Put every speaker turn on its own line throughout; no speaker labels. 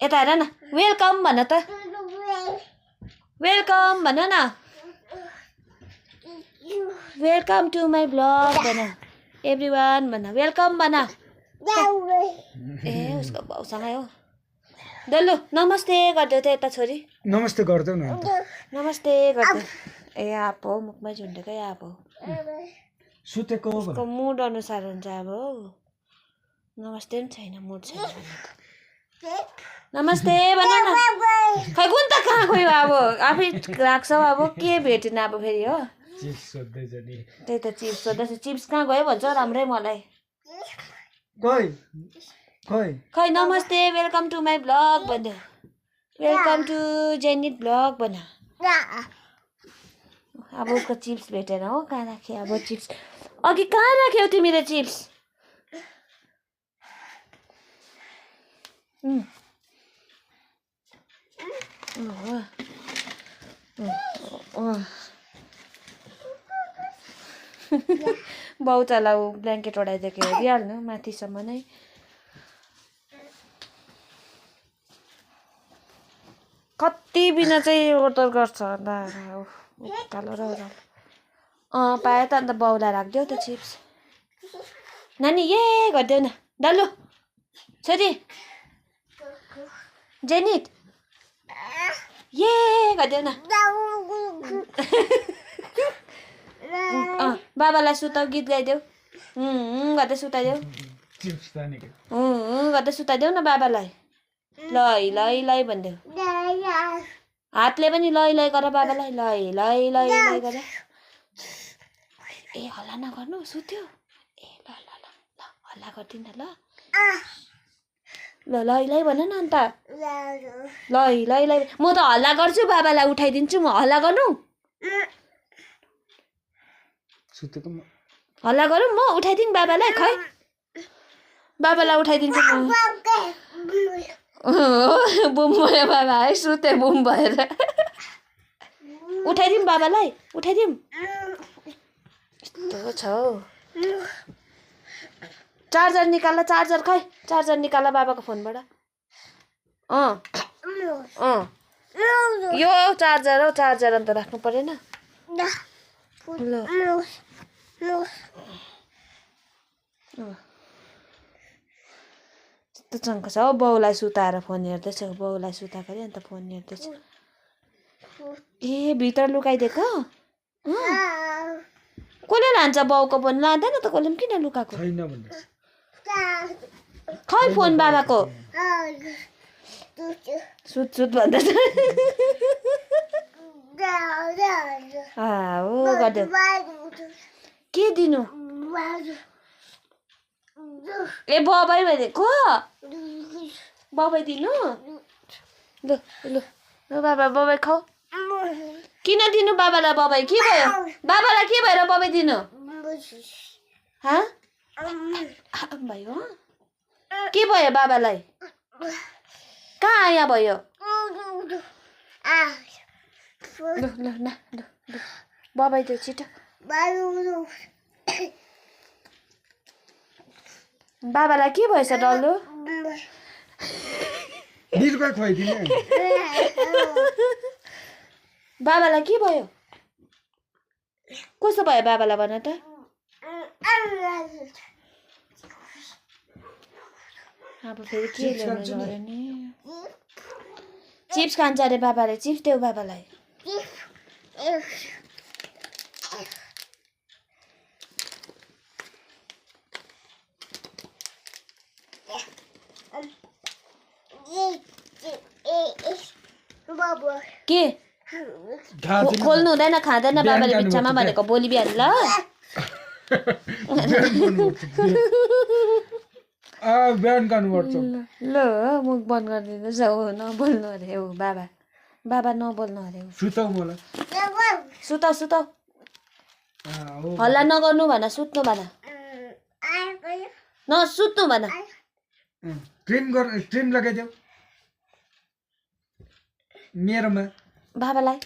यता हेर न वेलकम भन त वेलकम भन न वेलकम टु माई ब्लग भन एभ्रिवान भन वेलकम भन ए उसको बाउसँगै हो दल्लु नमस्ते गर्दै त यता छोरी
नमस्ते गर्दै न
नमस्ते गर्दै ए आप हो मुखमै झुन्डेकै आप हो
सुतेको
उसको मुड अनुसार हुन्छ अब नमस्ते पनि छैन मुड छैन नमस्ते भन न खै कुन त कहाँ गयो अब आफै राख्छौ अब के भेटेन अब फेरि हो
चिप्स सोध्दैछ नि
त्यही त चिप्स सोध्दैछ चिप्स कहाँ गयो भन्छ राम्रै मलाई खै नमस्ते वेलकम टु माई ब्लग भन्यो वेलकम टु जेनिट ब्लग भन अब उसको चिप्स भेटेन हो कहाँ राख्यो अब चिप्स अघि कहाँ राख्यौ तिमीले चिप्स बाउचालाई ब्ल्याङ्केट ओढाइदिएको हेरिहाल्नु माथिसम्म नै कति बिना चाहिँ ओर्दर गर्छ उकालो र पायो त अन्त बाउलाई राखिदेऊ त चिप्स नानी ए गरिदेऊ न डल्लु छोरी जेनिट ए गरिदेऊ न बाबालाई सुताउ गीत गाइदेऊ गर्दै सुताइदेऊ गर्दै सुताइदेऊ न बाबालाई लै लै लै भनिदेऊ हातले पनि लै लै गर बाबालाई लै लै लै लै गर ए हल्ला नगर्नु सुत्यो ए ल ल ल ल हल्ला गर्दिन ल ल लै लै भन न अन्त लै लै लै म त हल्ला गर्छु बाबालाई उठाइदिन्छु म हल्ला गर्नु हल्ला गरौँ म उठाइदिउँ बाबालाई खै बाबालाई उठाइदिन्छु म बुम भयो बाबा है सुते बुम भएर उठाइदिउँ बाबालाई उठाइदिउँ यस्तो छ हौ चार्जर निकाल चार्जर खै चार्जर निकाल बाबाको फोनबाट यो चार्जर हौ चार्जर अन्त राख्नु परेन ल यस्तो चङ्को छ हौ बाउलाई सुताएर फोन हेर्दैछ बाउलाई सुताखेरि अन्त फोन हेर्दैछ ए भित्र लुकाइदिएको कसले लान्छ बाउको फोन लाँदैन त कसले पनि किन लुकाएको खै फोन बाबाको सुत सुत भन्दैछ हो गरिदेऊ के दिनु ए बबाई भनेको बबाई दिनु ल ल ल बाबा बबाई खाऊ किन दिनु बाबालाई बबाई के भयो बाबालाई के भएर बबाई दिनु भयो के भयो बाबालाई कहाँ आया भयो ल ल ल बबाई दियो छिटो बाबालाई के भएछ डल्लो बाबालाई के भयो कस्तो भयो बाबालाई भन त अब फेरि के ल्याउनु झऱ्यो नि चिप्स खान्छ अरे बाबाले चिप्स देऊ बाबालाई के खोल्नु हुँदैन खाँदैन बाबाले बिच्चामा भनेको बोली बिहान ल ल मुख बन्द गरिदिनुहोस् हो नबोल्नु अरे हो बाबा बाबा नबोल्नु अरे सुताउ सुताउ हल्ला नगर्नु भन सुत्नु भन नसुत्नु भन
क्रिम लगाइदेऊ मेरोमा
बाबालाई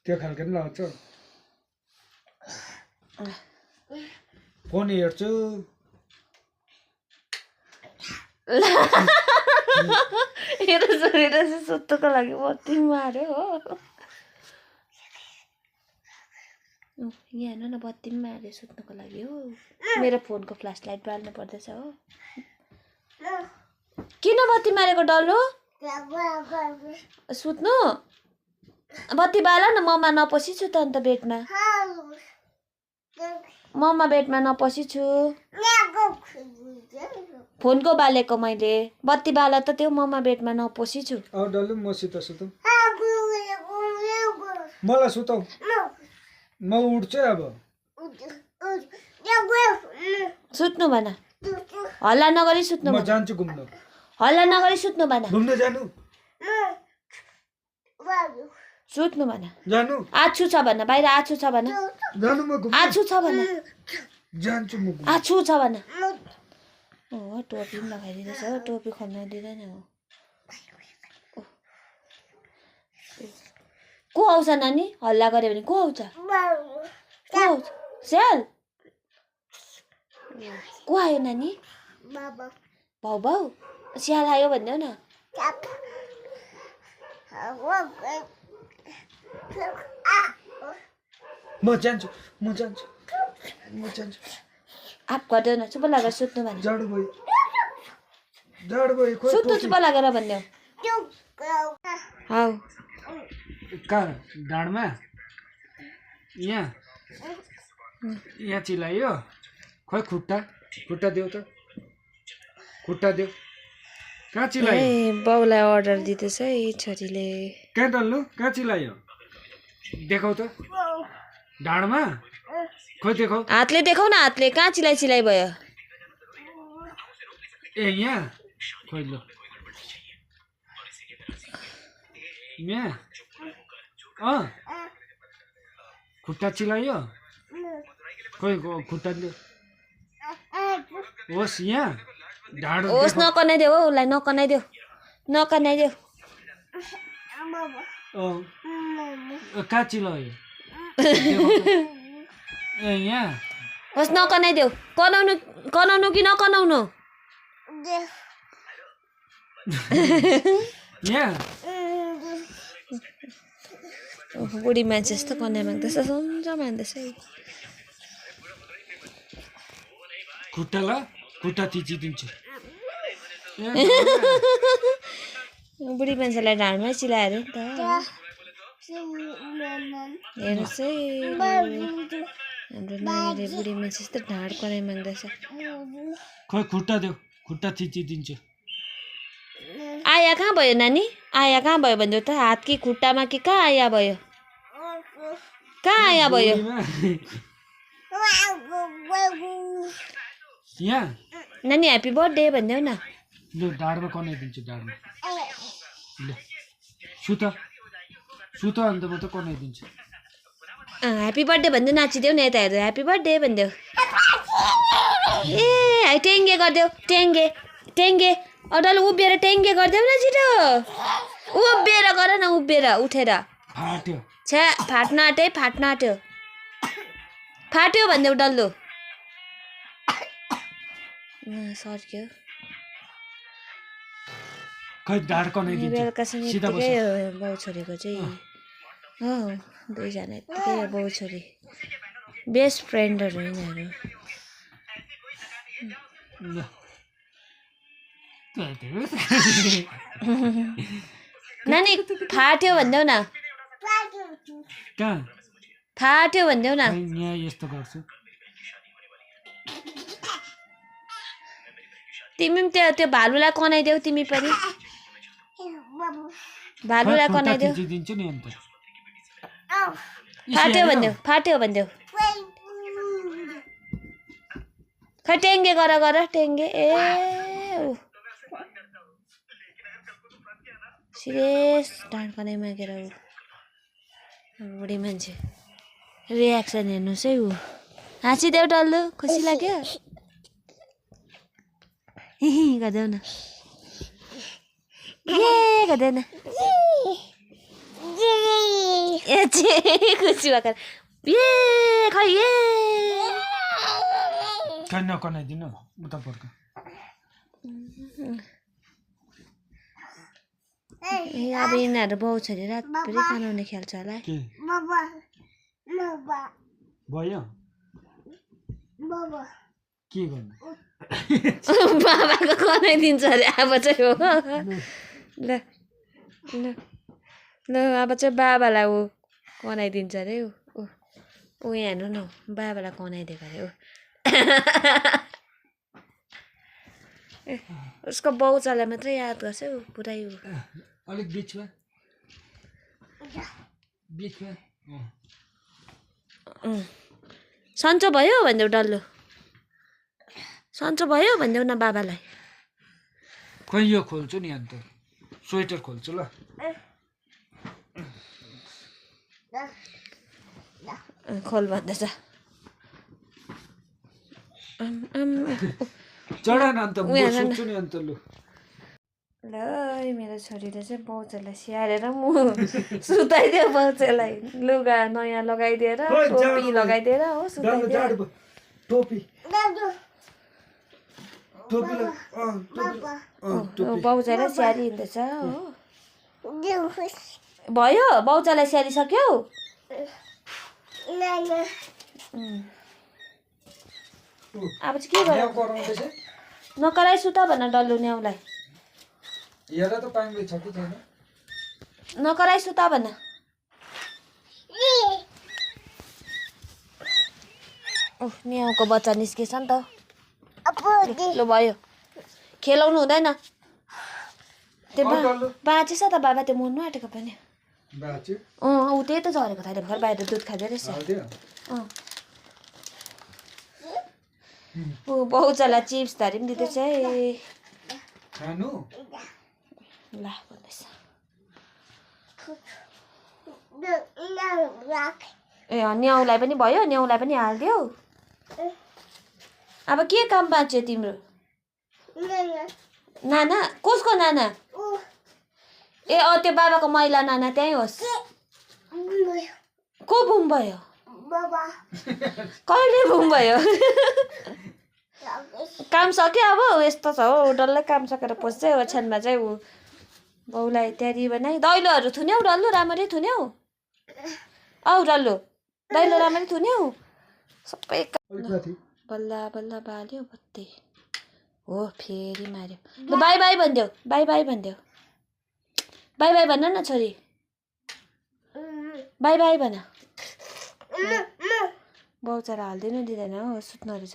त्यो खालको नि लाउँछ फोन हेर्छु
हेर छोरीले चाहिँ सुत्नुको लागि बत्ती मार्यो हो यहाँ हेर्नु न बत्ती पनि मार्यो सुत्नुको लागि हो मेरो फोनको फ्ल्यास लाइट बाल्नु पर्दैछ हो किन बत्ती मारेको डल्लो सुत्नु बत्ती बाल न मम्मा नपसिछु त अन्त बेडमा मम्मा बेडमा नपसिछु फोनको बालेको मैले बत्ती बाल त त्यो मम्मा बेडमा नपसिछु
डल्लु मसित सुतौँ मलाई सुताउ म उठ्छु अब
सुत्नु भन हल्ला नगरी सुत्नु
म
भन
जान्छु घुम्न
हल्ला नगरी सुत्नु भन
घुम्न जानु
सुत्नु भन
जानु
आछु छ भन बाहिर आछु छ भन
जानु म घुम्न
आछु छ भन
जान्छु म घुम्न
आछु छ भन ओ टोपी पनि लगाइदिँदैछ हो टोपी खोल्न दिँदैन हो को आउँछ नानी हल्ला गऱ्यो भने को आउँछ को आउँछ स्याल को आयो नानी भाउ भाउ स्याल आयो भन्देऊ न
म जान्छु
आप गर्दैन चुप लागेर सुत्नु भने
जाडो भयो खोइ
सुत्नु चुप लागेर भन्देऊ हौ
कहाँ डाँडमा यहाँ चिलायो खोइ खुट्टा देऊ त खुट्टा देऊ कहाँ चिलायो
ए बाउलाई अर्डर दिँदैछ है छोरीले
कहाँ डल्नु कहाँ चिलायो देखाउ त ढाडमा खोइ देखाउ
हातले देखाउ न हातले कहाँ चिलाइ भयो
ए यहाँ खोइ ल यहाँ खुट्टा चिलायो खोइ खुट्टा दियो होस् यहाँ ढाड
होस् नकनाइदेऊ हो उसलाई नकनाइदेऊ
कहाँ चिलायो ए यहाँ
होस् नकनाइदेऊ कनाउनु कि नकनाउनु
यहाँ
बुढी मान्छे जस्तो कन्या माग्दैछ सन्च मान्दैछ है
खुट्टा थिचिदिन्छु
बुढी मान्छेलाई ढाडमै चिलाएर नि त हेर्नुहोस् है हाम्रो नानीले बुढी मान्छे जस्तो ढाड कनाइ माग्दैछ
खोइ खुट्टा थिचिदिन्छु
आया कहाँ भयो नानी आया कहाँ भयो भन्दै त हात कि खुट्टामा कि कहाँ आया भयो
यहाँ
नानी ह्याप्पी बर्थडे भन्देऊ न
ल ढाडमा कनाइदिन्छु ढाडमा ल सुत अन्त म त कनाइदिन्छु
ह्याप्पी बर्थडे भन्दै नाचिदेऊ न यता हेर्दै ह्याप्पी बर्थडे भन्देऊ ए टेङ्गे गरिदेऊ टेङ्गे अडल उभिएर टेङ्गे गरिदेऊ न छिटो उभिएर गर न उठेर
फाट्यो
छ्या फाट्न आँट्यो फाट्यो भन्देऊ डल्लो सर्क्यो
खै ढाड कनाइदिन्छु
बेलुकासँग यत्तिकै बाउ छोरीको चाहिँ हो दुईजना यत्तिकै बाउ छोरी बेस्ट फ्रेन्डहरू यिनीहरू नानी फाट्यो भन्देऊ न
कहाँ
फाट्यो भन्देऊ न
यहाँ यस्तो गर्छु
तिमी पनि त्यो भालुलाई कनाइदेऊ तिमी पनि भालुलाई कनाइदेऊ
दिन्छु नि अन्त
फाट्यो भन्देऊ खै टेङ्गे गर टेङ्गे ए सिरियस ढाड कनाइ मागेर बुढी मान्छे रियाक्सन हेर्नुहोस् है ऊ हाँसिदेऊ डल्लो खुसी लाग्यो गर्देऊ न गर्दैन ए खुसी भएको खै
कहाँ नकनाइदिनु उता पर्क
ए अब यिनीहरू बाउ छोरी रातभरि कानाउने खेल्छ होला है।
के भयो के गर्नु
बाबाको कनाइदिन्छ अरे अब चाहिँ हो। ल ल ल अब चाहिँ बाबालाई ऊ कनाइदिन्छ अरे ऊ यहाँ हेर्नु न बाबालाई कनाइदिएको अरे ऊ। उसको बाउचालाई मात्रै याद गर्छ ऊ पुरै ऊ।
अलिक बिचमा
सन्चो भयो भनिदेऊ डल्लो सन्चो भयो भनिदेऊ न बाबालाई।
खै यो खोल्छु नि अन्त स्वेटर खोल्छु ल।
खोल भन्दैछ।
चढ न अन्त म सुत्छु नि अन्त लु।
ल मेरो छोरीले चाहिँ बाउचालाई स्याहारेर म सुताइदियो बाउचालाई लुगा नयाँ लगाइदिएर टोपी लगाइदिएर हो सुताइदियो।
टोपी
बाउचालाई स्याहारी हिँड्दैछ हो। भयो बाउचालाई स्याहारिसक्यौ। अब चाहिँ के गर्नु नकराइ सुता भन डल्लु न्याउलाई।
हेर त पाङ्ग्रे छ कि छैन
नकराइ सुता भन। न्याउको बच्चा निस्केछ नि त। ल भयो खेलाउनु हुँदैन त्यो बाँचेछ त बाबा त्यो मर्नु आँटेको पनि। ऊ त्यही त झरेको थियो भर्खर बाहिर दुध खाँदै रहेछ। ऊ बाउचालाई चिप्स धरि पनि दिँदैछ है। ल भन्दैछ। ए न्याउलाई पनि भयो न्याउलाई पनि हालिदियो। अब के काम बाँच्यो तिम्रो? नाना कसको नाना? ए त्यो बाबाको मैला नाना त्यहीँ होस्। को बुम भयो? कहिले बुम भयो? काम सक्यो अब यस्तो छ हो डल्लै काम सकेर पस्छ ओछ्यानमा चाहिँ ऊ बाउलाई तयारी बनाइ। दैलोहरू थुन्यौ डल्लो राम्ररी थुन्यौ? औ डल्लो दैलो राम्ररी थुन्यौ? सबै बल्ल बल्ल बाल्यो बत्ती हो फेरि मार्यो। ल बाई बाई भनिदेऊ बाई बाई भनिदेऊ। बाई बाई भन न छोरी बाई बाई भन। बाउचालाई हालिदिनु दिँदैन हो सुत्नु रहेछ।